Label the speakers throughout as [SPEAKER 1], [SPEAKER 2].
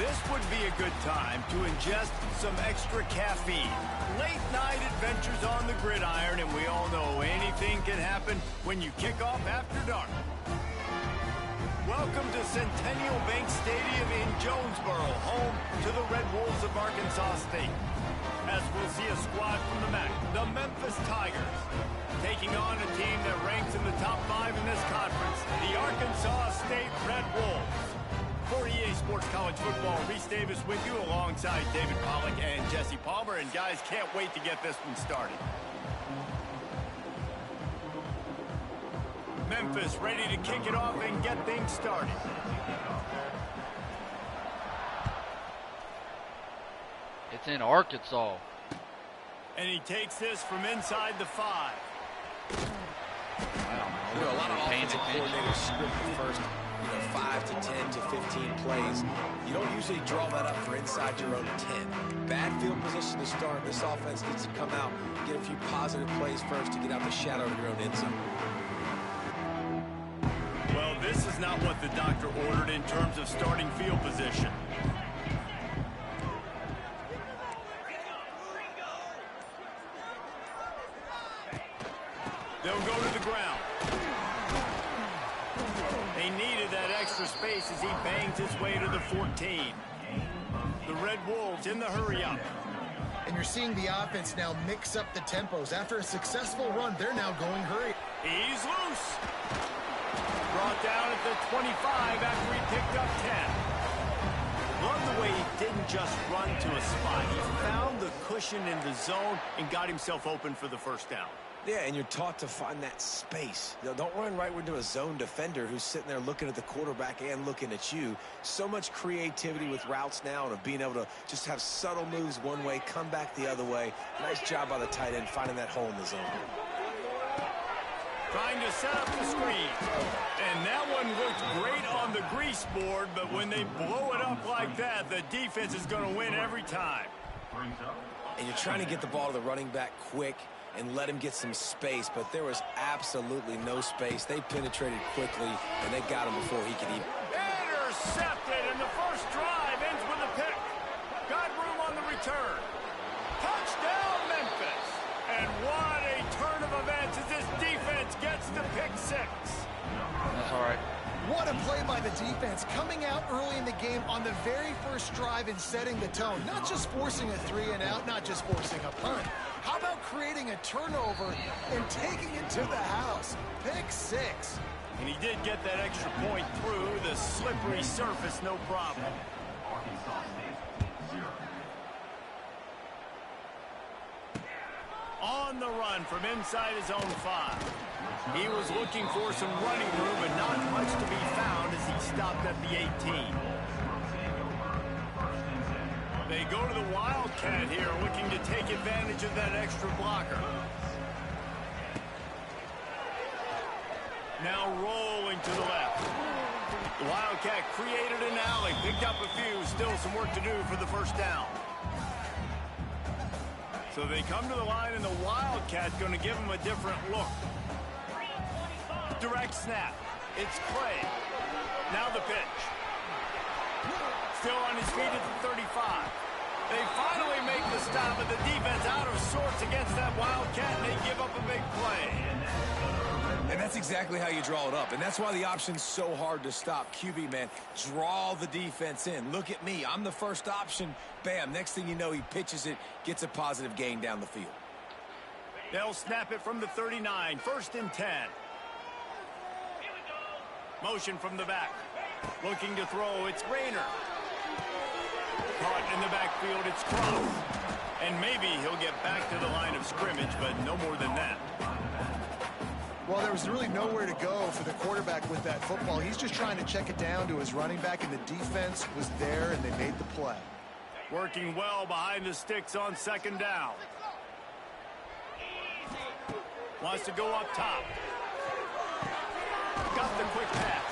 [SPEAKER 1] This would be a good time to ingest some extra caffeine. Late night adventures on the gridiron, and we all know anything can happen when you kick off after dark. Welcome to Centennial Bank Stadium in Jonesboro, home to the Red Wolves of Arkansas State. As we'll see a squad from the MAC, the Memphis Tigers, taking on a team that ranks in the top 5 in this conference, the Arkansas State Red Wolves. For EA Sports College Football, Reese Davis with you alongside David Pollack and Jesse Palmer. And guys, can't wait to get this one started. Memphis ready to kick it off and get things started.
[SPEAKER 2] It's in Arkansas.
[SPEAKER 1] And he takes this from inside the 5.
[SPEAKER 2] Wow.
[SPEAKER 3] You know, a lot of offensive coordinators script the first 5 to 10 to 15 plays. You don't usually draw that up for inside your own 10. Bad field position to start. This offense needs to come out, get a few positive plays first to get out the shadow of your own end zone.
[SPEAKER 1] Well, this is not what the doctor ordered in terms of starting field position. They'll go to the ground. They needed that extra space as he bangs his way to the 14. The Red Wolves in the hurry-up.
[SPEAKER 4] And you're seeing the offense now mix up the tempos. After a successful run, they're now going hurry.
[SPEAKER 1] He's loose. Brought down at the 25 after he picked up 10. Love the way he didn't just run to a spot. He found the cushion in the zone and got himself open for the first down.
[SPEAKER 3] Yeah, and you're taught to find that space. You know, don't run right into a zone defender who's sitting there looking at the quarterback and looking at you. So much creativity with routes now and of being able to just have subtle moves one way, come back the other way. Nice job by the tight end finding that hole in the zone.
[SPEAKER 1] Trying to set up the screen. And that one looked great on the grease board, but when they blow it up like that, the defense is going to win every time.
[SPEAKER 3] And you're trying to get the ball to the running back quick and let him get some space, but there was absolutely no space. They penetrated quickly, and they got him before he could even.
[SPEAKER 1] Intercepted, and the first drive ends with a pick. Got room on the return. Touchdown, Memphis. And what a turn of events as this defense gets the pick 6.
[SPEAKER 2] That's all right.
[SPEAKER 4] What a play by the defense, coming out early in the game on the very first drive and setting the tone. Not just forcing a 3-and-out, not just forcing a punt. How about creating a turnover and taking it to the house? Pick 6.
[SPEAKER 1] And he did get that extra point through the slippery surface, no problem. On the run from inside his own 5. He was looking for some running room, but not much to be found as he stopped at the 18. They go to the Wildcat here, looking to take advantage of that extra blocker. Now rolling to the left. The Wildcat created an alley, picked up a few, still some work to do for the first down. So they come to the line, and the Wildcat's going to give them a different look. Direct snap. It's Clay. Now the pitch. Still on his feet at the 35. They finally make the stop, but the defense out of sorts against that Wildcat, and they give up a big play.
[SPEAKER 3] And that's exactly how you draw it up, and that's why the option's so hard to stop. QB, man, draw the defense in. Look at me. I'm the first option. Bam. Next thing you know, he pitches it, gets a positive gain down the field.
[SPEAKER 1] They'll snap it from the 39. 1st and 10. Motion from the back. Looking to throw. It's Rayner. Caught in the backfield. It's Cross. And maybe he'll get back to the line of scrimmage, but no more than that.
[SPEAKER 4] Well, there was really nowhere to go for the quarterback with that football. He's just trying to check it down to his running back, and the defense was there, and they made the play.
[SPEAKER 1] Working well behind the sticks on 2nd down. Wants to go up top. Got the quick pass.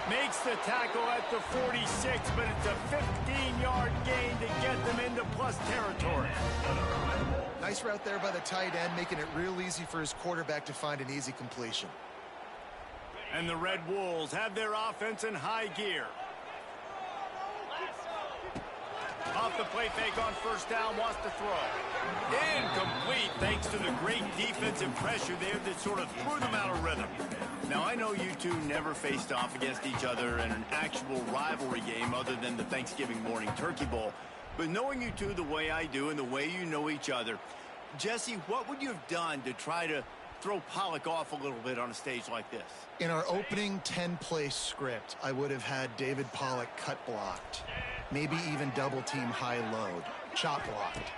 [SPEAKER 1] Makes the tackle at the 46, but it's a 15-yard gain to get them into plus territory.
[SPEAKER 4] Nice route there by the tight end, making it real easy for his quarterback to find an easy completion.
[SPEAKER 1] And the Red Wolves have their offense in high gear. Off the play fake on first down, wants to throw. Incomplete thanks to the great defensive pressure there that sort of threw them out of rhythm. Now, I know you two never faced off against each other in an actual rivalry game other than the Thanksgiving morning turkey bowl. But knowing you two the way I do and the way you know each other, Jesse, what would you have done to try to throw Pollock off a little bit on a stage like this?
[SPEAKER 4] In our opening 10-play script, I would have had David Pollock cut blocked. Maybe even double team high load, chop blocked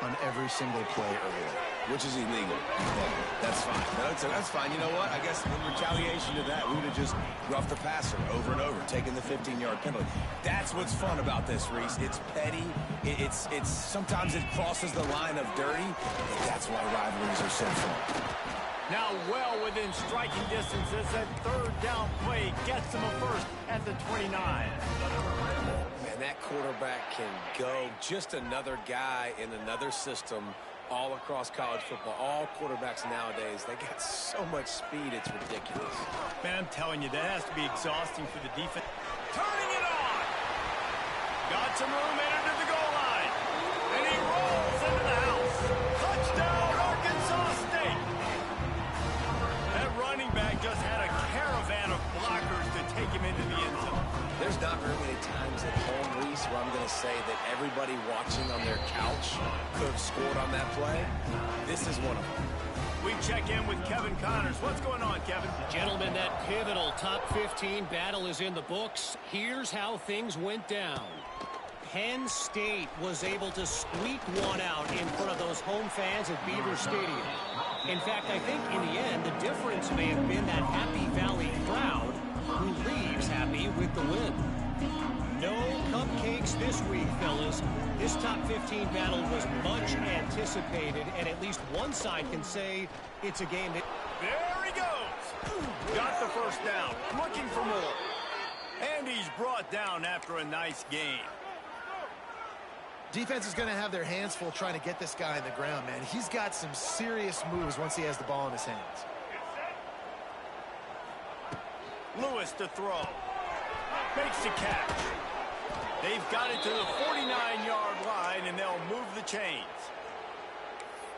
[SPEAKER 4] on every single play early.
[SPEAKER 3] Which is illegal. That's fine. That's fine. You know what? I guess in retaliation to that, we would have just roughed the passer over and over, taking the 15-yard penalty. That's what's fun about this, Reese. It's petty. It's sometimes it crosses the line of dirty, but that's why rivalries are so fun.
[SPEAKER 1] Now well within striking distance as that third down play gets him a first at the 29.
[SPEAKER 3] Man, that quarterback can go. Just another guy in another system all across college football. All quarterbacks nowadays, they got so much speed, it's ridiculous.
[SPEAKER 1] Man, I'm telling you, that has to be exhausting for the defense. Turning it on! Got some room, entered to the goal line. And he rolls into the house. Touchdown, Arkansas State! That running back just had a caravan of blockers to take him into the end zone.
[SPEAKER 3] There's not very many times at home, Reese, where I'm going to say that everybody watching on their couch could have scored on that play. This is one of them.
[SPEAKER 1] We check in with Kevin Connors. What's going on, Kevin?
[SPEAKER 5] Gentlemen, that pivotal top 15 battle is in the books. Here's how things went down. Penn State was able to squeak one out in front of those home fans at Beaver Stadium. In fact, I think in the end, the difference may have been that Happy Valley crowd who leaves happy with the win. No cupcakes this week, fellas. This top 15 battle was much anticipated, and at least one side can say it's a game that...
[SPEAKER 1] There he goes. Got the first down. Looking for more. And he's brought down after a nice game.
[SPEAKER 4] Defense is going to have their hands full trying to get this guy on the ground, man. He's got some serious moves once he has the ball in his hands.
[SPEAKER 1] Lewis to throw. Makes the catch. They've got it to the 49-yard line, and they'll move the chains.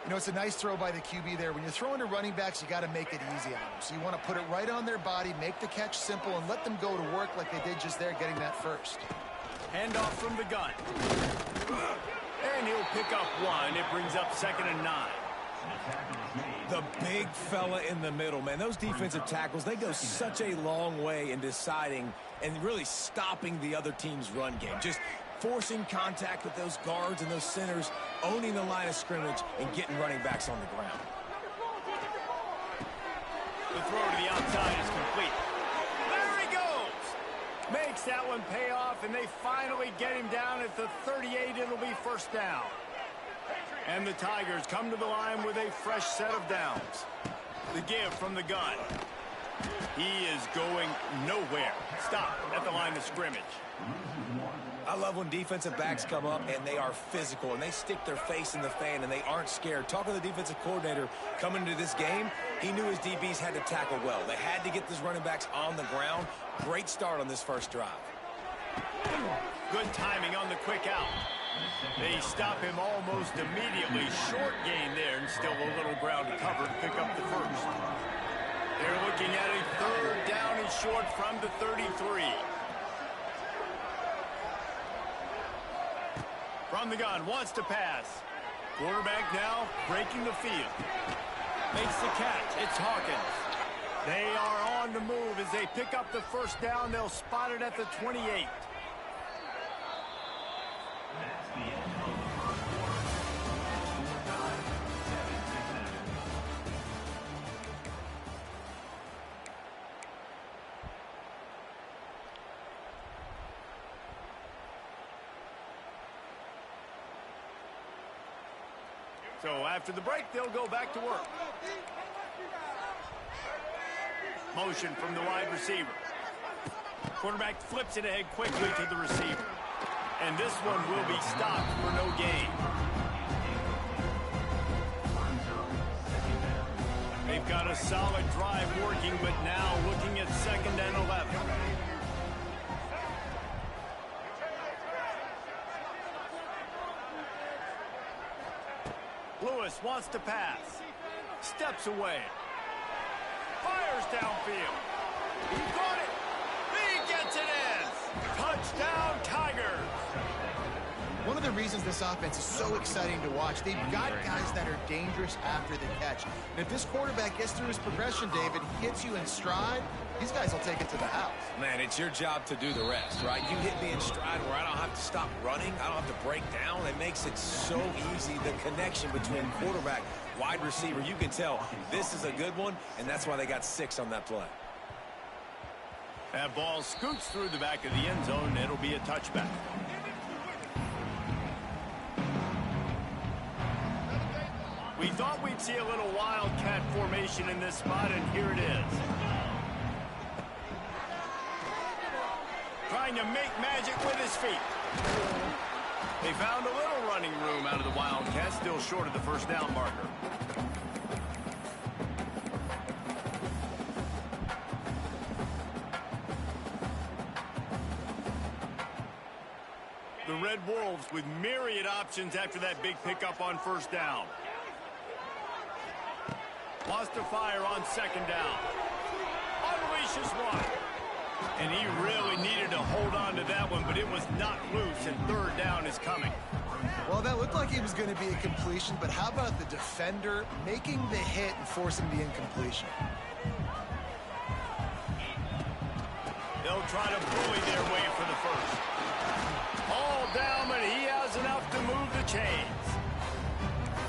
[SPEAKER 4] You know, it's a nice throw by the QB there. When you're throwing to running backs, you got to make it easy on them. So you want to put it right on their body, make the catch simple, and let them go to work like they did just there, getting that first.
[SPEAKER 1] Handoff from the gun. And he'll pick up one. It brings up 2nd and 9.
[SPEAKER 3] The big fella in the middle, man. Those defensive tackles, they go such a long way in deciding and really stopping the other team's run game. Just forcing contact with those guards and those centers, owning the line of scrimmage, and getting running backs on the ground.
[SPEAKER 1] The throw to the outside is complete. There he goes! Makes that one pay off, and they finally get him down at the 38. It'll be first down. And the Tigers come to the line with a fresh set of downs. The give from the gun. He is going nowhere. Stop at the line of scrimmage.
[SPEAKER 3] I love when defensive backs come up and they are physical and they stick their face in the fan and they aren't scared. Talking to the defensive coordinator coming into this game, he knew his DBs had to tackle well. They had to get these running backs on the ground. Great start on this first drive.
[SPEAKER 1] Good timing on the quick out. They stop him almost immediately. Short gain there, and still a little ground to cover to pick up the first. They're looking at a third down and short from the 33. From the gun, wants to pass. Quarterback now breaking the field. Makes the catch. It's Hawkins. They are on the move as they pick up the first down. They'll spot it at the 28. So after the break, they'll go back to work. Motion from the wide receiver. Quarterback flips it ahead quickly to the receiver. And this one will be stopped for no gain. They've got a solid drive working, but now looking at 2nd and 11. Lewis wants to pass. Steps away. Fires downfield. He got it. He gets it in. Touchdown, Tigers.
[SPEAKER 4] One of the reasons this offense is so exciting to watch, they've got guys that are dangerous after the catch. And if this quarterback gets through his progression, David, hits you in stride, these guys will take it to the house.
[SPEAKER 3] Man, it's your job to do the rest, right? You hit me in stride where I don't have to stop running. I don't have to break down. It makes it so easy, the connection between quarterback, wide receiver. You can tell this is a good one, and that's why they got 6 on that play.
[SPEAKER 1] That ball scoots through the back of the end zone, and it'll be a touchback. We thought we'd see a little wildcat formation in this spot, and here it is. Trying to make magic with his feet. They found a little running room out of the wildcat, still short of the first down marker. The Red Wolves with myriad options after that big pickup on first down. Wants to fire on second down. Unleashes one. And he really needed to hold on to that one, but it was not loose, and third down is coming.
[SPEAKER 4] Well, that looked like it was going to be a completion, but how about the defender making the hit and forcing the incompletion?
[SPEAKER 1] They'll try to bully their way for the first. All down, but he has enough to move the chains.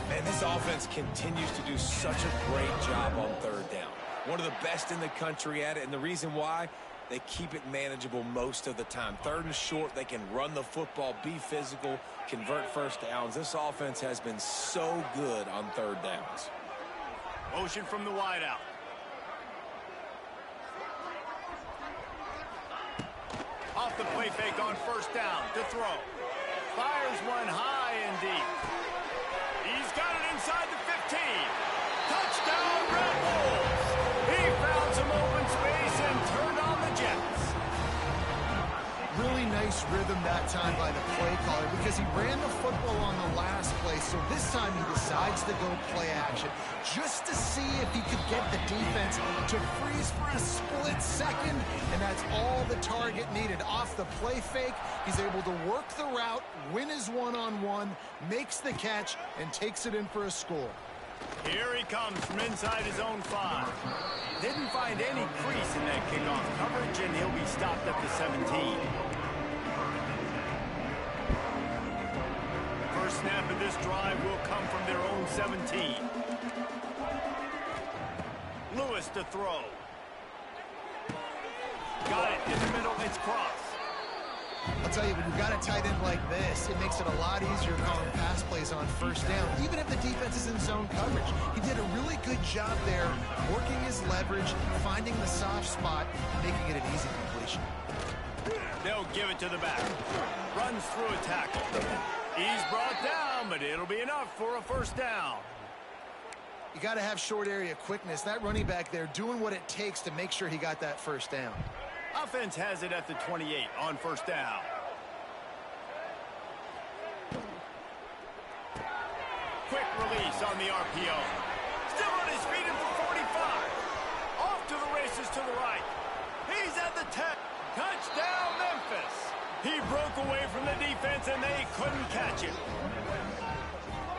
[SPEAKER 3] Man, this offense continues to do such a great job on third down. One of the best in the country at it, and the reason why, they keep it manageable most of the time. Third and short, they can run the football, be physical, convert first downs. This offense has been so good on third downs.
[SPEAKER 1] Motion from the wideout. Off the play fake on first down to throw. Fires one high and deep. He's got it inside the 15. Touchdown, Red Wolves. He found some open space and turned on the Jets.
[SPEAKER 4] Really nice rhythm that time by the play caller because he ran the football on the last play, so this time he decides to go play action just to see if he could get the defense to freeze for a split second, and that's all the target needed. Off the play fake, he's able to work the route, win his one-on-one, makes the catch, and takes it in for a score.
[SPEAKER 1] Here he comes from inside his own 5. Didn't find any crease in that kickoff coverage, and he'll be stopped at the 17. First snap of this drive will come from their own 17. Lewis to throw. Got it in the middle. It's cross.
[SPEAKER 4] I'll tell you, when you've got a tight end like this, it makes it a lot easier calling pass plays on first down, even if the defense is in zone coverage. He did a really good job there, working his leverage, finding the soft spot, making it an easy completion.
[SPEAKER 1] They'll give it to the back. Runs through a tackle. He's brought down, but it'll be enough for a first down.
[SPEAKER 4] You got to have short area quickness. That running back there doing what it takes to make sure he got that first down.
[SPEAKER 1] Offense has it at the 28 on first down. Quick release on the RPO. Still on his feet at the 45. Off to the races to the right. He's at the 10. Touchdown, Memphis. He broke away from the defense, and they couldn't catch him.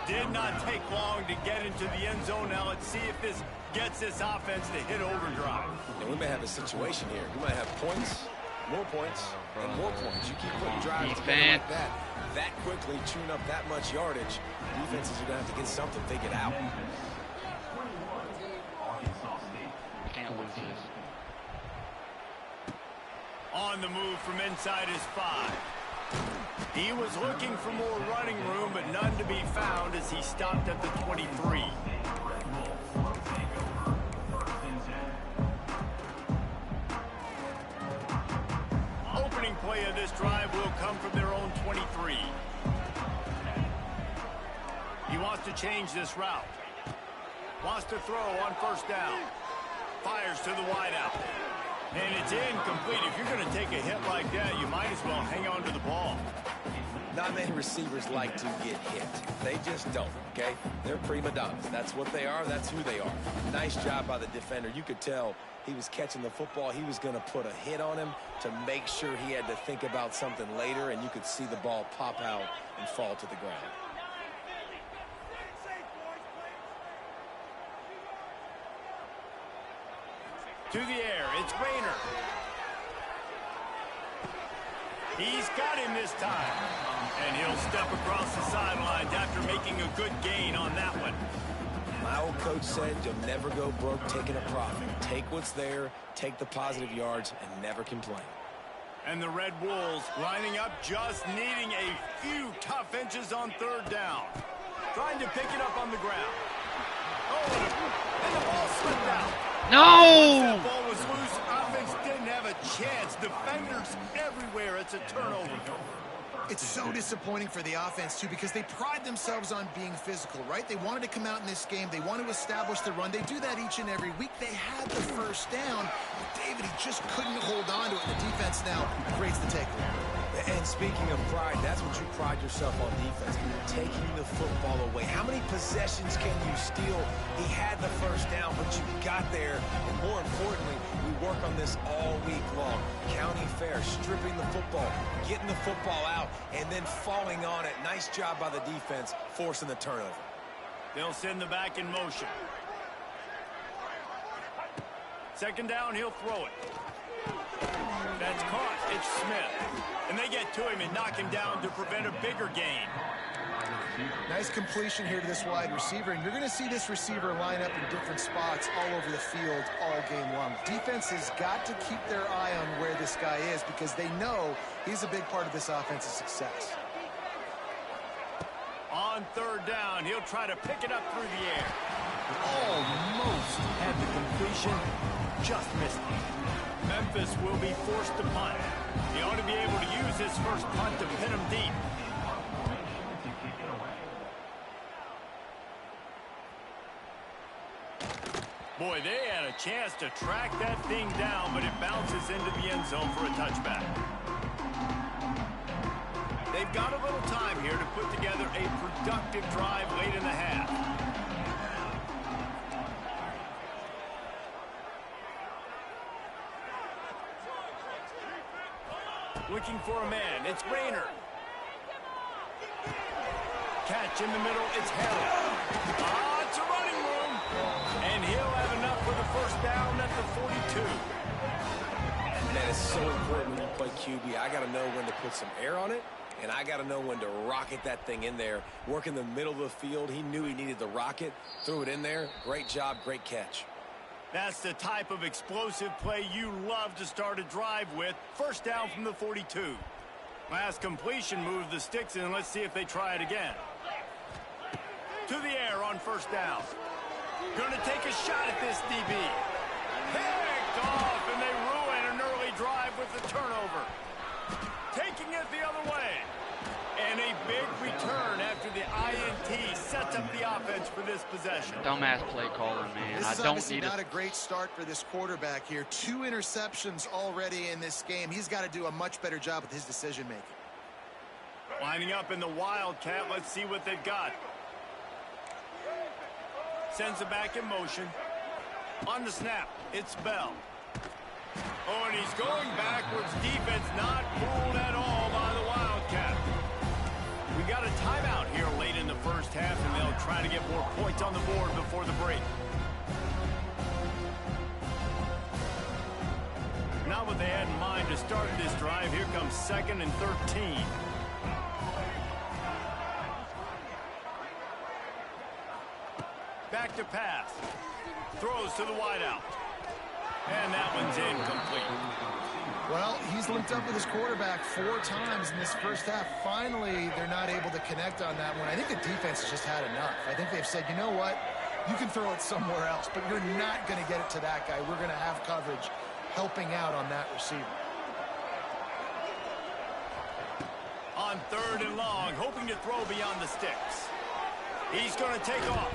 [SPEAKER 1] Did not take long to get into the end zone. Now let's see if this gets this offense to hit overdrive.
[SPEAKER 3] And we may have a situation here. We might have points, more points, and more points. You keep putting drives together like that quickly, tune up that much yardage, defenses are going to have to get something figured out.
[SPEAKER 2] Can't lose this.
[SPEAKER 1] On the move from inside his 5. He was looking for more running room, but none to be found as he stopped at the 23. Opening play of this drive will come from their own 23. He wants to change this route. Wants to throw on first down. Fires to the wideout. And it's incomplete. If you're going to take a hit like that, you might as well hang on to the ball.
[SPEAKER 3] Not many receivers like to get hit. They just don't, okay? They're prima donnas. That's what they are. That's who they are. Nice job by the defender. You could tell he was catching the football. He was going to put a hit on him to make sure he had to think about something later, and you could see the ball pop out and fall to the ground.
[SPEAKER 1] To the air, it's Rayner. He's got him this time. And he'll step across the sidelines after making a good gain on that one.
[SPEAKER 3] My old coach said you'll never go broke taking a profit. Take what's there, take the positive yards, and never complain.
[SPEAKER 1] And the Red Wolves lining up, just needing a few tough inches on third down. Trying to pick it up on the ground. Oh, and the ball slipped out.
[SPEAKER 6] No!
[SPEAKER 1] That ball was loose. Offense didn't have a chance. Defenders everywhere. It's a turnover.
[SPEAKER 4] It's so disappointing for the offense, too, because they pride themselves on being physical, right? They wanted to come out in this game. They want to establish the run. They do that each and every week. They had the first down, but David, he just couldn't hold on to it. The defense now creates the takeaway.
[SPEAKER 3] And speaking of pride, that's what you pride yourself on defense, taking the football away. How many possessions can you steal? He had the first down, but you got there. And more importantly, we work on this all week long. County fair, stripping the football, getting the football out, and then falling on it. Nice job by the defense, forcing the turnover.
[SPEAKER 1] They'll send the back in motion. Second down, he'll throw it. That's caught. It's Smith. And they get to him and knock him down to prevent a bigger gain.
[SPEAKER 4] Nice completion here to this wide receiver, and you're going to see this receiver line up in different spots all over the field all game long. Defense has got to keep their eye on where this guy is because they know he's a big part of this offense's success.
[SPEAKER 1] On third down, he'll try to pick it up through the air. Almost had the completion, just missed it. Memphis will be forced to punt. He ought to be able to use his first punt to pin him deep. Boy, they had a chance to track that thing down, but it bounces into the end zone for a touchback. They've got a little time here to put together a productive drive late in the half. Looking for a man. It's Rayner. Catch in the middle. It's Harrell. It's a running room. And he'll have enough for the first down at the 42.
[SPEAKER 3] That is so important when you play QB. I got to know when to put some air on it, and I got to know when to rocket that thing in there. Work in the middle of the field. He knew he needed the rocket. Threw it in there. Great job. Great catch.
[SPEAKER 1] That's the type of explosive play you love to start a drive with. First down from the 42. Last completion moved the sticks in. Let's see if they try it again. To the air on first down. Going to take a shot at this DB. Picked off, and they ruin an early drive with the turnover. Taking it the other way. And a big return after the INT sets up the offense for this possession.
[SPEAKER 6] Dumbass play caller, man.
[SPEAKER 4] This is
[SPEAKER 6] I don't
[SPEAKER 4] obviously
[SPEAKER 6] need
[SPEAKER 4] not a great start for this quarterback here. 2 interceptions already in this game. He's got to do a much better job with his decision-making.
[SPEAKER 1] Lining up in the Wildcat. Let's see what they've got. Sends it back in motion. On the snap, it's Bell. Oh, and he's going backwards. Defense not fooled at all by the Wildcat. We got a timeout here late in the first half, and they'll try to get more points on the board before the break. Not what they had in mind to start this drive. Here comes 2nd and 13. Back to pass. Throws to the wideout. And that one's incomplete.
[SPEAKER 4] Well, he's linked up with his quarterback 4 times in this first half. Finally, they're not able to connect on that one. I think the defense has just had enough. I think they've said, you know what? You can throw it somewhere else, but you're not going to get it to that guy. We're going to have coverage helping out on that receiver.
[SPEAKER 1] On 3rd and long, hoping to throw beyond the sticks. He's going to take off.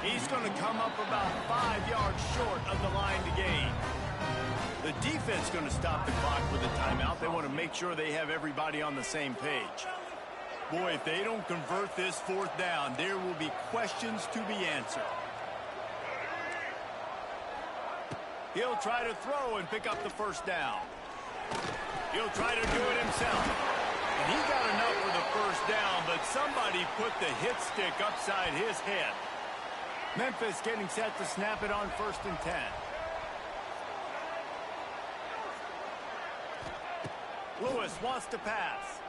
[SPEAKER 1] He's going to come up about 5 yards short of the line to gain. The The defense going to stop the clock with a timeout. They want to make sure they have everybody on the same page. Boy, if they don't convert this 4th down, there will be questions to be answered. He'll try to throw and pick up the 1st down. He'll try to do it himself. And he got enough for the 1st down, but somebody put the hit stick upside his head. Memphis getting set to snap it on 1st and 10. Lewis wants to pass.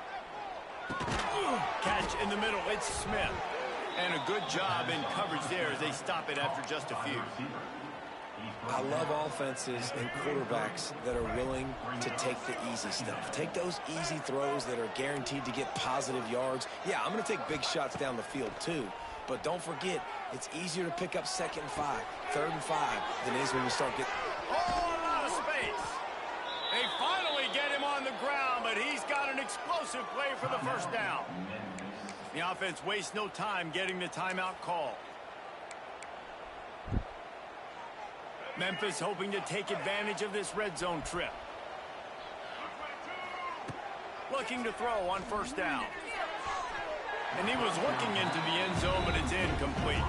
[SPEAKER 1] Catch in the middle. It's Smith. And a good job in coverage there as they stop it after just a few.
[SPEAKER 3] I love offenses and quarterbacks that are willing to take the easy stuff. Take those easy throws that are guaranteed to get positive yards. Yeah, I'm going to take big shots down the field too. But don't forget, it's easier to pick up 2nd and 5, 3rd and 5 than it is when you start getting...
[SPEAKER 1] Oh, a lot of space. They finally get him on the ground, but he's got an explosive play for the 1st down. The offense wastes no time getting the timeout call. Memphis hoping to take advantage of this red zone trip. Looking to throw on 1st down. And he was looking into the end zone, but it's incomplete.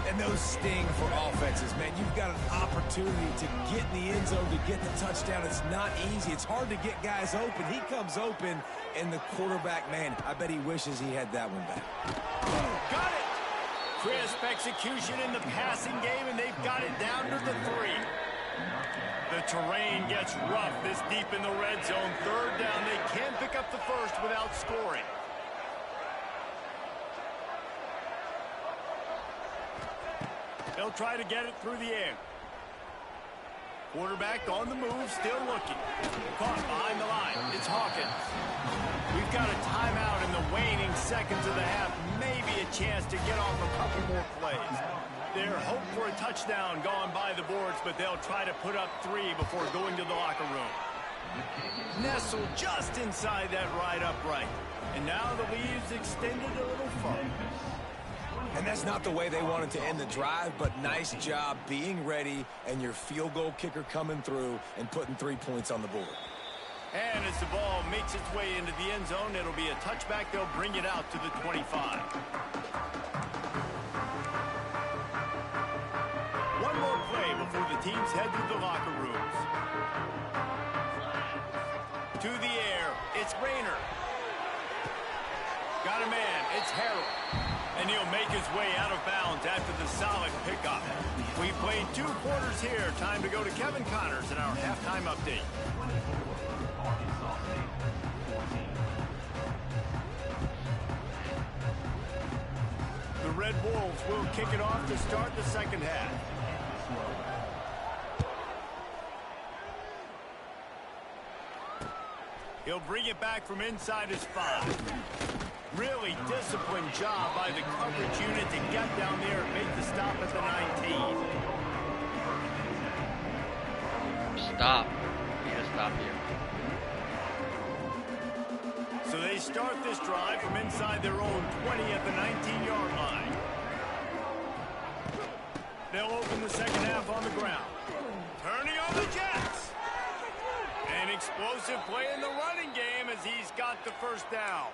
[SPEAKER 3] And those sting for offenses, man. You've got an opportunity to get in the end zone, to get the touchdown. It's not easy. It's hard to get guys open. He comes open, and the quarterback, man, I bet he wishes he had that one back.
[SPEAKER 1] Got it! Crisp execution in the passing game, and they've got it down to the 3. The terrain gets rough this deep in the red zone. 3rd down. They can't pick up the 1st without scoring. They'll try to get it through the air. Quarterback on the move, still looking. Caught behind the line. It's Hawkins. We've got a timeout in the waning seconds of the half. Maybe a chance to get off a couple more plays. Their hope for a touchdown gone by the boards, but they'll try to put up 3 before going to the locker room. Nestled just inside that right upright. And now the lead's extended a little further.
[SPEAKER 3] And that's not the way they wanted to end the drive, but nice job being ready and your field goal kicker coming through and putting 3 points on the board.
[SPEAKER 1] And as the ball makes its way into the end zone, it'll be a touchback. They'll bring it out to the 25. One more play before the teams head to the locker rooms. To the air, it's Rayner. Got a man, it's Harrell. And he'll make his way out of bounds after the solid pickup. We played 2 quarters here. Time to go to Kevin Connors in our halftime update. The Red Wolves will kick it off to start the 2nd half. He'll bring it back from inside his 5. Really disciplined job by the coverage unit to get down there and make the stop at the 19.
[SPEAKER 6] Stop. Need to stop here.
[SPEAKER 1] So they start this drive from inside their own 20 at the 19-yard line. They'll open the 2nd half on the ground. Turning on the Jets. An explosive play in the running game as he's got the 1st down.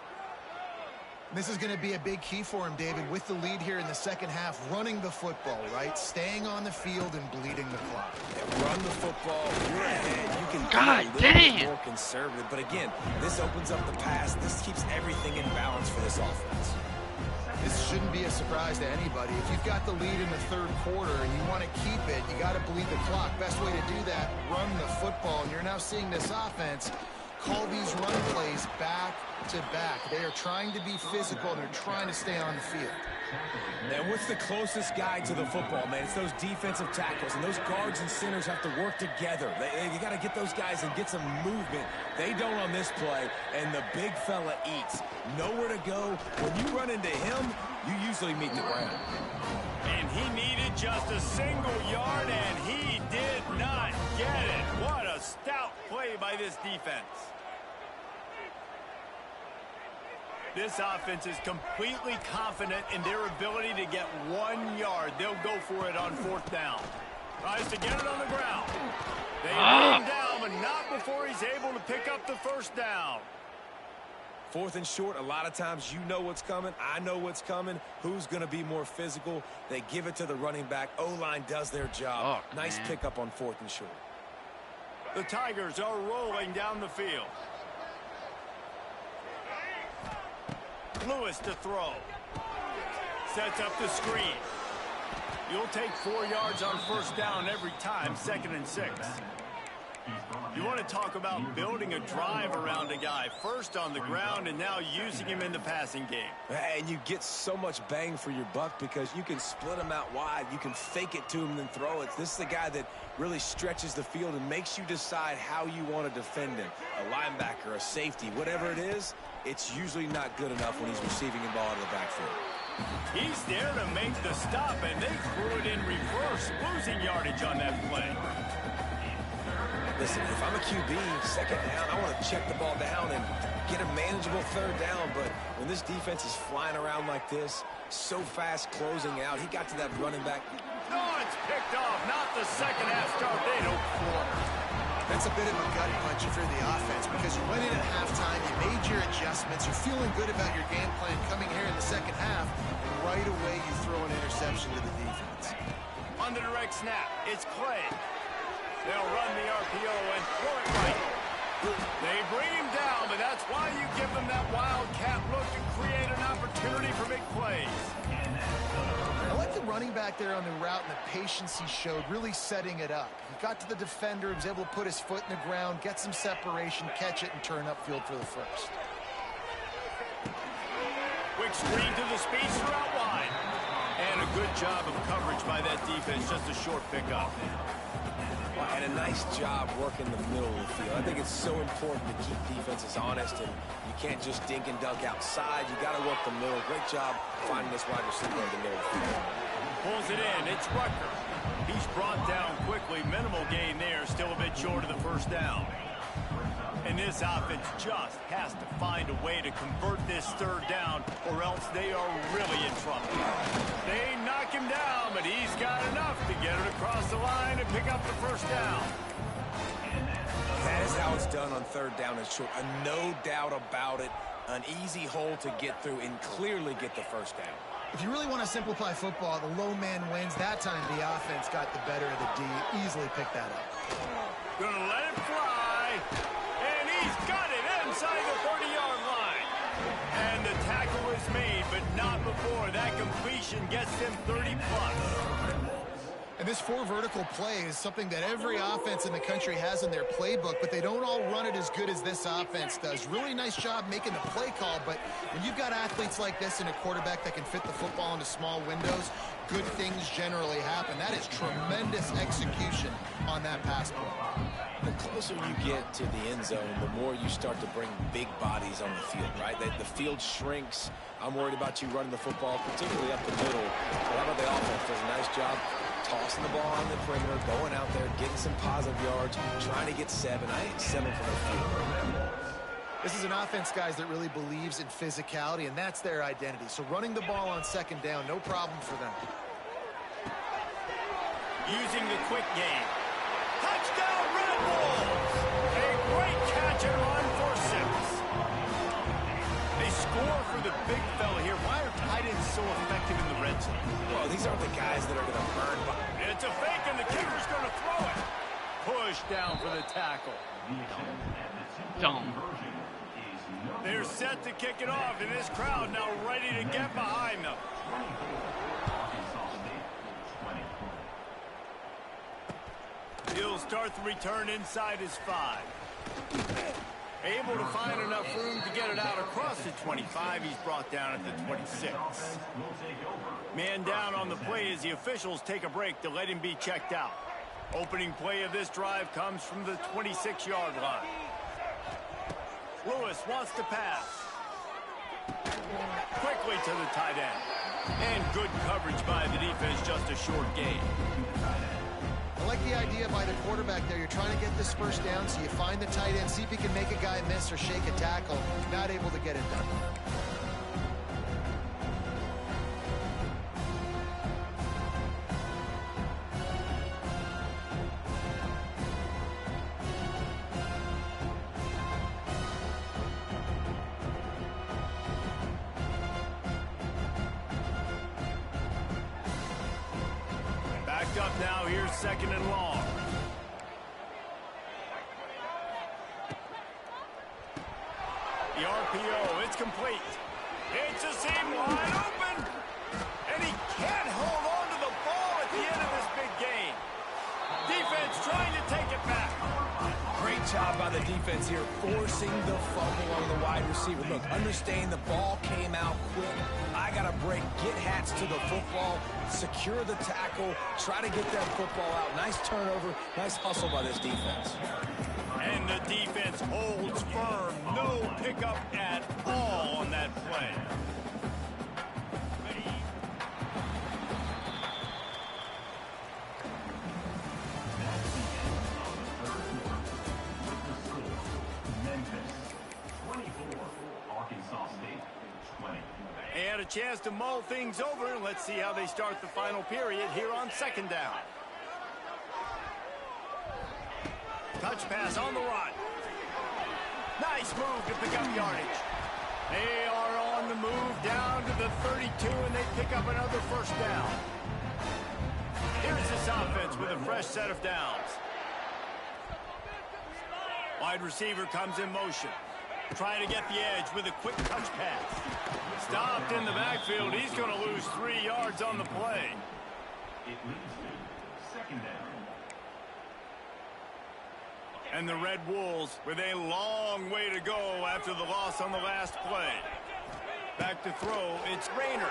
[SPEAKER 4] This is going to be a big key for him, David, with the lead here in the 2nd half, running the football, right? Staying on the field and bleeding the clock.
[SPEAKER 3] Yeah, run the football, you're ahead. You can
[SPEAKER 6] God
[SPEAKER 3] be a little
[SPEAKER 6] damn.
[SPEAKER 3] bit more conservative. But again, this opens up the pass. This keeps everything in balance for this offense.
[SPEAKER 4] This shouldn't be a surprise to anybody. If you've got the lead in the 3rd quarter and you want to keep it, you got to bleed the clock. Best way to do that, run the football. And you're now seeing this offense call these run plays back to back. They are trying to be physical. They're trying to stay on the field.
[SPEAKER 3] And what's the closest guy to the football, man? It's those defensive tackles, and those guards and centers have to work together. You got to get those guys and get some movement. They don't on this play, and the big fella eats. Nowhere to go. When you run into him, you usually meet the ground.
[SPEAKER 1] And he needed just a single yard, and he did not get it. What a stout play by this defense. This offense is completely confident in their ability to get 1 yard. They'll go for it on 4th down. Tries to get it on the ground. They bring him before he's able to pick up the first down.
[SPEAKER 3] 4th and short, a lot of times you know what's coming. I know what's coming. Who's going to be more physical? They give it to the running back. O-line does their job.
[SPEAKER 6] Oh,
[SPEAKER 3] nice
[SPEAKER 6] man.
[SPEAKER 3] pickup on 4th and short.
[SPEAKER 1] The Tigers are rolling down the field. Lewis to throw. Sets up the screen. You'll take 4 yards on first down every time, 2nd and 6. You want to talk about building a drive around a guy, first on the ground and now using him in the passing game.
[SPEAKER 3] And you get so much bang for your buck because you can split him out wide. You can fake it to him and then throw it. This is the guy that really stretches the field and makes you decide how you want to defend him. A linebacker, a safety, whatever it is, it's usually not good enough when he's receiving the ball out of the backfield.
[SPEAKER 1] He's there to make the stop, and they threw it in reverse, losing yardage on that play.
[SPEAKER 3] Listen, if I'm a QB, 2nd down, I want to check the ball down and get a manageable 3rd down. But when this defense is flying around like this, so fast closing out, he got to that running back.
[SPEAKER 1] No, it's picked off. Not the second half start they hoped for.
[SPEAKER 4] That's a bit of a gut punch for the offense because you went in at halftime, you made your adjustments, you're feeling good about your game plan coming here in the second half, and right away you throw an interception to the defense.
[SPEAKER 1] On the direct snap, it's Clay. They'll run the RPO and throw it right. They bring him down, but that's why you give them that wildcat look to create an opportunity for big plays.
[SPEAKER 4] I like the running back there on the route and the patience he showed, really setting it up. He got to the defender, he was able to put his foot in the ground, get some separation, catch it, and turn upfield for the first.
[SPEAKER 1] Quick screen to the speedster out wide. And a good job of coverage by that defense, just a short pickup.
[SPEAKER 3] And a nice job working the middle of the field. I think it's so important to keep defenses honest, and you can't just dink and dunk outside. You got to work the middle. Great job finding this wide receiver in the middle of the field.
[SPEAKER 1] Pulls it in. It's Rucker. He's brought down quickly. Minimal gain there. Still a bit short of the first down. And this offense just has to find a way to convert this 3rd down, or else they are really in trouble. They knock him down, but he's got enough to get it across the line and pick up the first down.
[SPEAKER 3] That is how it's done on 3rd down and short. No doubt about it. An easy hole to get through and clearly get the first down.
[SPEAKER 4] If you really want to simplify football, the low man wins. That time the offense got the better of the D. Easily picked that up.
[SPEAKER 1] Gonna let it fly. And he's got it inside the 30-yard line. And the tackle is made, but not before. That completion gets him 30-plus.
[SPEAKER 4] And this 4 vertical play is something that every offense in the country has in their playbook, but they don't all run it as good as this offense does. Really nice job making the play call, but when you've got athletes like this and a quarterback that can fit the football into small windows, good things generally happen. That is tremendous execution on that pass play.
[SPEAKER 3] The closer you get to the end zone, the more you start to bring big bodies on the field, right? The field shrinks. I'm worried about you running the football, particularly up the middle. But how about the offense? Does a nice job tossing the ball on the perimeter, going out there, getting some positive yards, trying to get 7. I ain't settling for the field.
[SPEAKER 4] This is an offense, guys, that really believes in physicality, and that's their identity. So running the ball on 2nd down, no problem for them.
[SPEAKER 1] Using the quick game. Touchdown, Red Wolves! A great catch and run for 6. They score for the big fella here. Why are tight ends so effective in the red zone?
[SPEAKER 3] Well, these aren't the guys that are going to burn by.
[SPEAKER 1] It's a fake, and the kicker's going to throw it. Push down for the tackle.
[SPEAKER 6] Dumb.
[SPEAKER 1] They're set to kick it off, and this crowd now ready to get behind them. He'll start the return inside his 5. Able to find enough room to get it out across the 25. He's brought down at the 26. Man down on the play as the officials take a break to let him be checked out. Opening play of this drive comes from the 26-yard line. Lewis wants to pass. Quickly to the tight end. And good coverage by the defense, just a short gain.
[SPEAKER 4] I like the idea by the quarterback there. You're trying to get this first down, so you find the tight end, see if he can make a guy miss or shake a tackle. Not able to get it done.
[SPEAKER 1] picked up now. Here's 2nd and long. The RPO, it's complete. It's a seam wide open. And he can't hold on to the ball at the end of this big game. Defense trying to take it back.
[SPEAKER 3] Great job by the defense here, forcing the fumble on the wide receiver. Look, understand the ball came out quick. I got to break, get hats to the football, secure the tackle, try to get that football out. Nice turnover, nice hustle by this defense.
[SPEAKER 1] And the defense holds firm. No pickup at all on that play.
[SPEAKER 2] Memphis 24, Arkansas State 20.
[SPEAKER 1] They had a chance to mull things over, and let's see how they start the final period here on 2nd down. Touch pass on the run. Nice move to pick up yardage. They are on the move down to the 32, and they pick up another 1st down. Here's this offense with a fresh set of downs. Wide receiver comes in motion. Trying to get the edge with a quick touch pass. Stopped in the backfield. He's going to lose 3 yards on the play.
[SPEAKER 2] It leads to 2nd down.
[SPEAKER 1] And the Red Wolves with a long way to go after the loss on the last play. Back to throw, it's Rayner.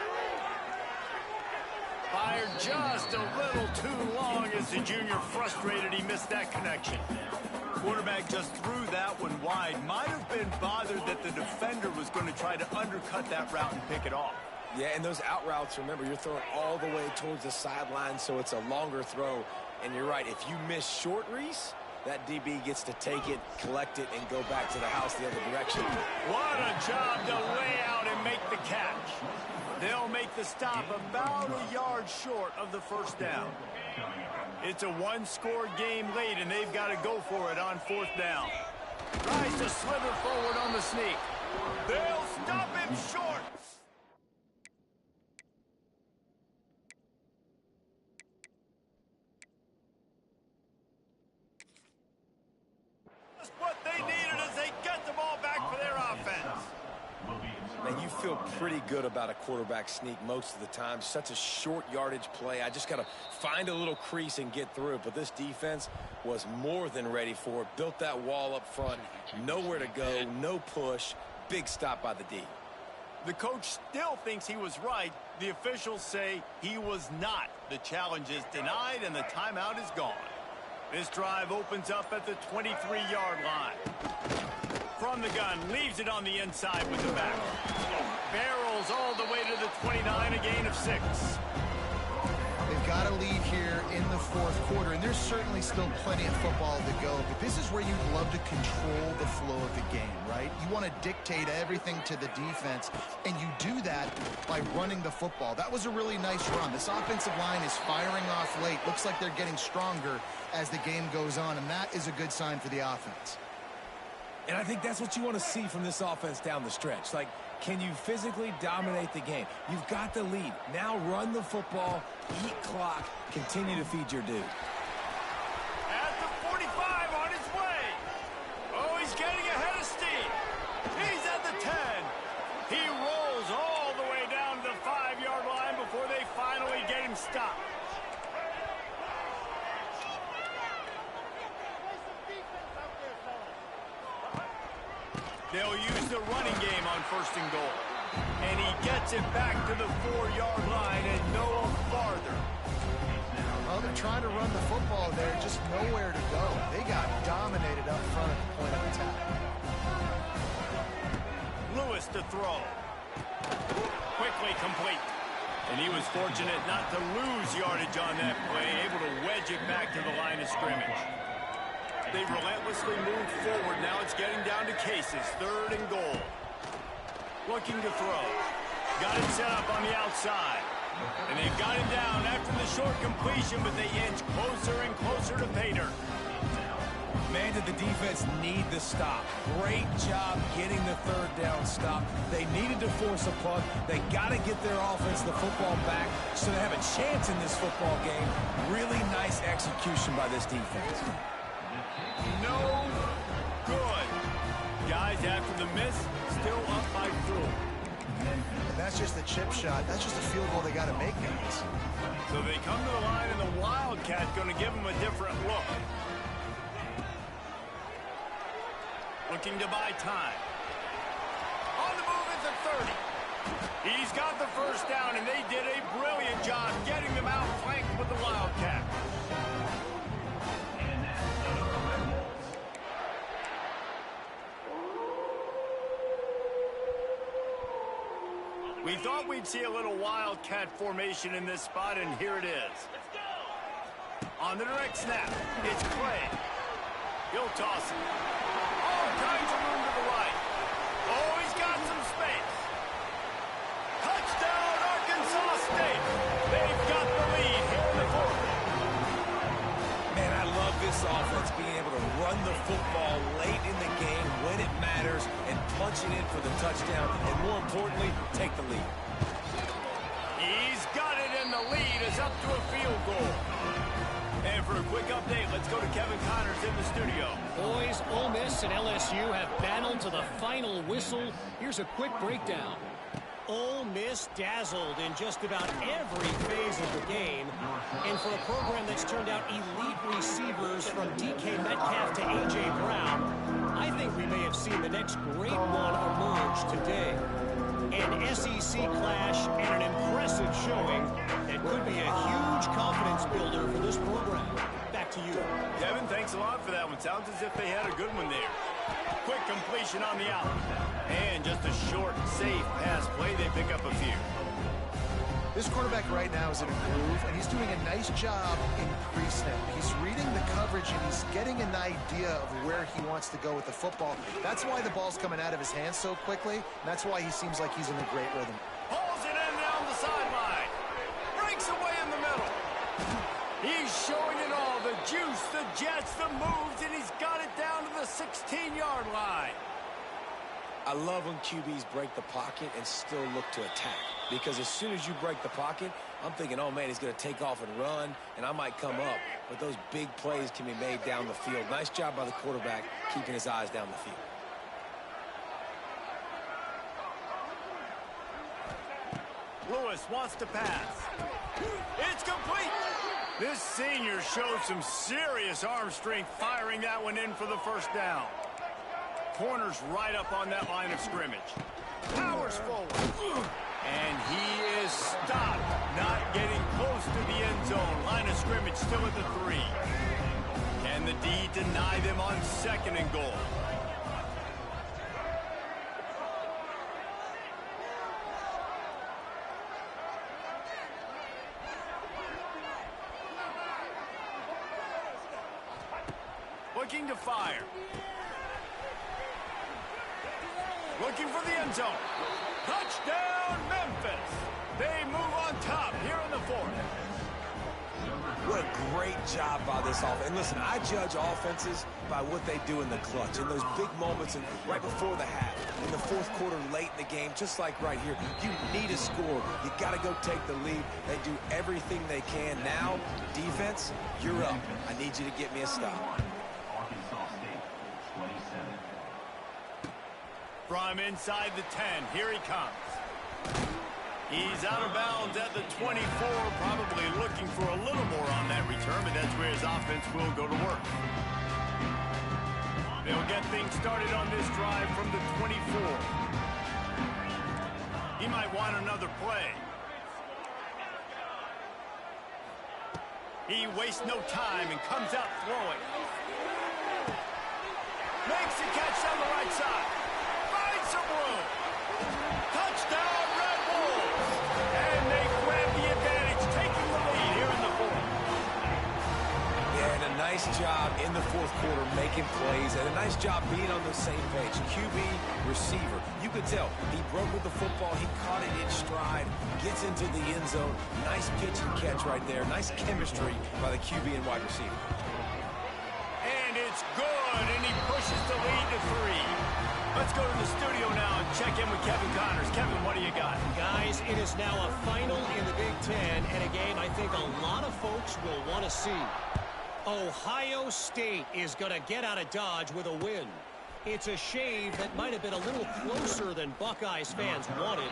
[SPEAKER 1] Fired just a little too long as the junior frustrated he missed that connection. Quarterback just threw that one wide. Might have been bothered that the defender was going to try to undercut that route and pick it off.
[SPEAKER 3] Yeah, and those out routes, remember, you're throwing all the way towards the sideline, so it's a longer throw. And you're right, if you miss short, Reese, that DB gets to take it, collect it, and go back to the house the other direction.
[SPEAKER 1] What a job to lay out and make the catch. They'll make the stop about a yard short of the 1st down. It's a 1-score game late, and they've got to go for it on 4th down. Tries to slither forward on the sneak. They'll stop him short. That's what they needed as they get the ball back for their offense.
[SPEAKER 3] Man, you feel pretty good about a quarterback sneak most of the time. Such a short yardage play. I just got to find a little crease and get through it. But this defense was more than ready for it. Built that wall up front. Nowhere to go. No push. Big stop by the D.
[SPEAKER 1] The coach still thinks he was right. The officials say he was not. The challenge is denied, and the timeout is gone. This drive opens up at the 23-yard line. From the gun, leaves it on the inside with the back. Barrels all the way to the 29, a gain of 6.
[SPEAKER 4] They've got a lead here in the 4th quarter, and there's certainly still plenty of football to go, but this is where you'd love to control the flow of the game, right? You want to dictate everything to the defense, and you do that by running the football. That was a really nice run. This offensive line is firing off late. Looks like they're getting stronger as the game goes on, and that is a good sign for the offense.
[SPEAKER 3] And I think that's what you want to see from this offense down the stretch. Like, can you physically dominate the game? You've got the lead. Now run the football, eat clock, continue to feed your dude.
[SPEAKER 1] At the 45 on his way. Oh, he's getting ahead of steam. He's at the 10. He rolls all the way down to the 5-yard line before they finally get him stopped. They'll use the running game on 1st and goal. And he gets it back to the 4-yard line and no farther.
[SPEAKER 4] Well, they're trying to run the football there, just nowhere to go. They got dominated up front at the point of attack.
[SPEAKER 1] Lewis to throw. Quickly complete. And he was fortunate not to lose yardage on that play, able to wedge it back to the line of scrimmage. They relentlessly moved forward. Now it's getting down to cases. 3rd and goal. Looking to throw. Got it set up on the outside. And they got him down after the short completion, but they inch closer and closer to pay dirt.
[SPEAKER 3] Man, did the defense need the stop. Great job getting the third down stop. They needed to force a punt. They got to get their offense the football back so they have a chance in this football game. Really nice execution by this defense.
[SPEAKER 1] No good. Guys, after the miss, still up by 4.
[SPEAKER 4] And that's just the chip shot. That's just a field goal they got to make, guys.
[SPEAKER 1] So they come to the line, and the Wildcat going to give them a different look. Looking to buy time. On the move at the 30. He's got the first down, and they did a brilliant job getting them out flanked with the Wildcat.
[SPEAKER 2] And that's another Red Wolves.
[SPEAKER 1] We thought we'd see a little Wildcat formation in this spot, and here it is. On the direct snap, it's Clay. He'll toss it. All kinds of room to the right. Oh, he's got some space. Touchdown, Arkansas State. They've got the lead here in the 4th.
[SPEAKER 3] Man, I love this offense being able to run the football late in the game when it matters and punch it in for the touchdown and, more importantly, take the lead.
[SPEAKER 1] He's got it, and the lead is up to a field goal. And for a quick update, let's go to Kevin Connors in the studio.
[SPEAKER 5] Boys, Ole Miss and LSU have battled to the final whistle. Here's a quick breakdown. Ole Miss dazzled in just about every phase of the game. And for a program that's turned out elite receivers from DK Metcalf to A.J. Brown, I think we may have seen the next great one emerge today. An SEC clash and an impressive showing that could be a huge confidence builder for this program. Back to you.
[SPEAKER 1] Kevin, thanks a lot for that one. Sounds as if they had a good one there. Quick completion on the out. And just a short, safe pass play. They pick up a few.
[SPEAKER 4] This quarterback right now is in a groove, and he's doing a nice job in pre-snap. He's reading the coverage, and he's getting an idea of where he wants to go with the football. That's why the ball's coming out of his hands so quickly, and that's why he seems like he's in a great rhythm.
[SPEAKER 1] Pulls it in down the sideline. Breaks away in the middle. He's showing it all. The juice, the jets, the moves, and he's got it down to the 16-yard line.
[SPEAKER 3] I love when QBs break the pocket and still look to attack. Because as soon as you break the pocket, I'm thinking, oh, man, he's going to take off and run, and I might come up. But those big plays can be made down the field. Nice job by the quarterback keeping his eyes down the field.
[SPEAKER 1] Lewis wants to pass. It's complete. This senior showed some serious arm strength firing that one in for the first down. Corner's right up on that line of scrimmage. Powers forward. And he is stopped. Not getting close to the end zone. Line of scrimmage still at the 3. Can the D deny them on 2nd and goal? Looking to fire. Looking for the end zone. Touchdown, Memphis. They move on top here in the 4th.
[SPEAKER 3] What a great job by this offense. And listen, I judge offenses by what they do in the clutch, in those big moments and right before the half, in the 4th quarter, late in the game, just like right here. You need a score. You got to go take the lead. They do everything they can. Now, defense, you're up. I need you to get me a stop.
[SPEAKER 2] Arkansas State, 27.
[SPEAKER 1] From inside the 10, here he comes. He's out of bounds at the 24, probably looking for a little more on that return, but that's where his offense will go to work. They'll get things started on this drive from the 24. He might want another play. He wastes no time and comes out throwing. Makes the catch on the right side. Finds some room. Touchdown, Red Wolves. And they grab the advantage, taking the lead here in the 4th.
[SPEAKER 3] Yeah, and a nice job in the 4th quarter making plays, and a nice job being on the same page. QB, receiver. You could tell he broke with the football. He caught it in stride, gets into the end zone. Nice pitch and catch right there. Nice chemistry by the QB and wide receiver.
[SPEAKER 1] And it's good. Kevin Connors. Kevin, what do you got?
[SPEAKER 5] Guys, it is now a final in the Big Ten, and a game I think a lot of folks will want to see. Ohio State is going to get out of Dodge with a win. It's a shave that might have been a little closer than Buckeyes fans wanted,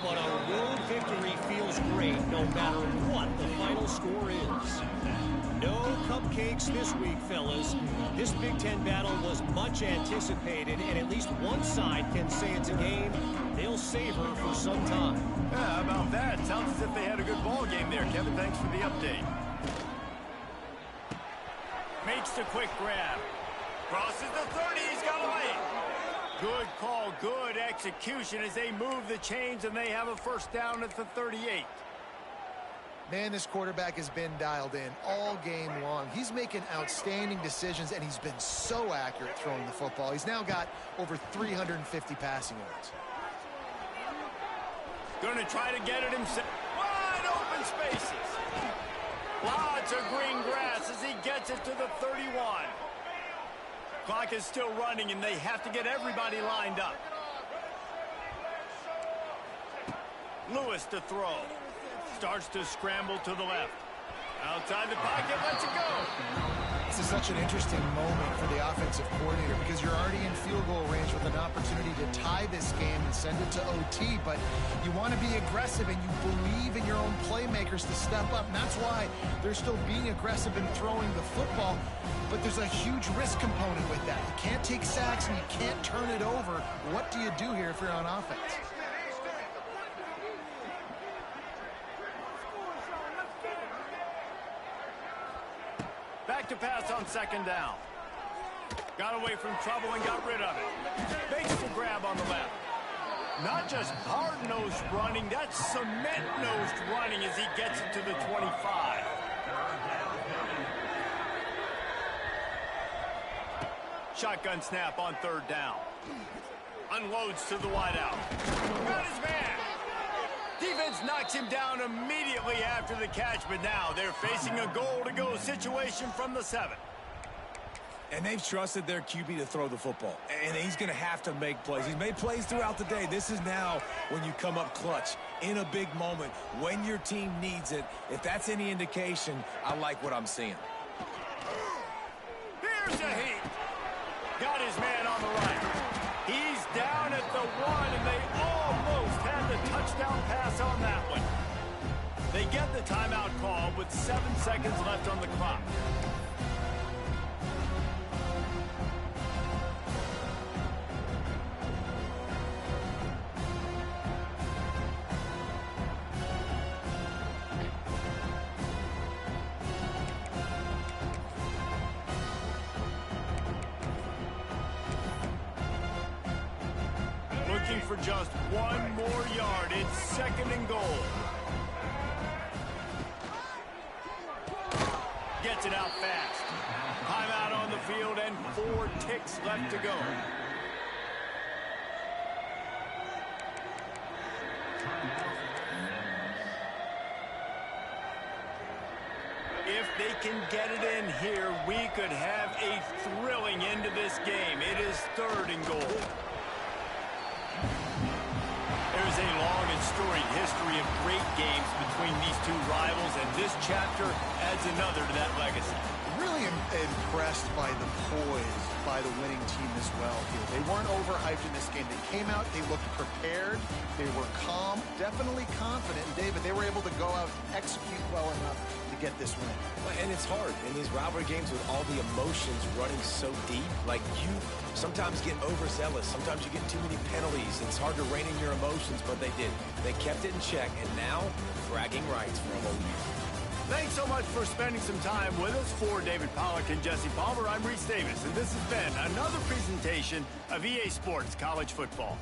[SPEAKER 5] but a road victory feels great no matter what the final score is. No cupcakes this week, fellas. This Big Ten battle was much anticipated, and at least one side can say it's a game they'll savor for some time.
[SPEAKER 1] Yeah, how about that? Sounds as if they had a good ball game there, Kevin. Thanks for the update. Makes the quick grab. Crosses the 30. He's got away. Good call, good execution as they move the chains, and they have a first down at the 38.
[SPEAKER 4] Man, this quarterback has been dialed in all game long. He's making outstanding decisions, and he's been so accurate throwing the football. He's now got over 350 passing yards.
[SPEAKER 1] Going to try to get it himself. Wide open spaces. Lots of green grass as he gets it to the 31. Clock is still running, and they have to get everybody lined up. Lewis to throw. Starts to scramble to the left. Outside the pocket, lets it go.
[SPEAKER 4] This is such an interesting moment for the offensive coordinator because you're already in field goal range with an opportunity to tie this game and send it to OT, but you want to be aggressive and you believe in your own playmakers to step up, and that's why they're still being aggressive in throwing the football, but there's a huge risk component with that. You can't take sacks and you can't turn it over. What do you do here if you're on offense?
[SPEAKER 1] Back to pass on second down. Got away from trouble and got rid of it. Makes the grab on the left. Not just hard-nosed running, that's cement-nosed running as he gets it to the 25. Shotgun snap on third down. Unloads to the wideout. Got his man. Defense knocks him down immediately after the catch, but now they're facing a goal-to-go situation from the 7.
[SPEAKER 3] And they've trusted their QB to throw the football. And he's going to have to make plays. He's made plays throughout the day. This is now when you come up clutch in a big moment when your team needs it. If that's any indication, I like what I'm seeing.
[SPEAKER 1] Here's a heat. Got his man on the right. He's down at the 1, and they almost had the touchdown pass on that one. They get the timeout call with 7 seconds left on the clock. Looking for just 1 more yard. It's second and goal. Gets it out fast. Timeout on the field and 4 ticks left to go. If they can get it in here, we could have a thrilling end to this game. It is third and goal. There's a long and storied history of great games between these two rivals, and this chapter adds another to that legacy.
[SPEAKER 4] Really impressed by the poise by the winning team as well here. They weren't overhyped in this game. They came out, they looked prepared, they were calm, definitely confident. And David, they were able to go out and execute well enough to get this win.
[SPEAKER 3] And it's hard in these rivalry games with all the emotions running so deep. Like, you sometimes get overzealous. Sometimes you get too many penalties. It's hard to rein in your emotions, but they did. They kept it in check, and now bragging rights for a whole year.
[SPEAKER 1] Thanks so much for spending some time with us. For David Pollack and Jesse Palmer, I'm Reese Davis, and this has been another presentation of EA Sports College Football.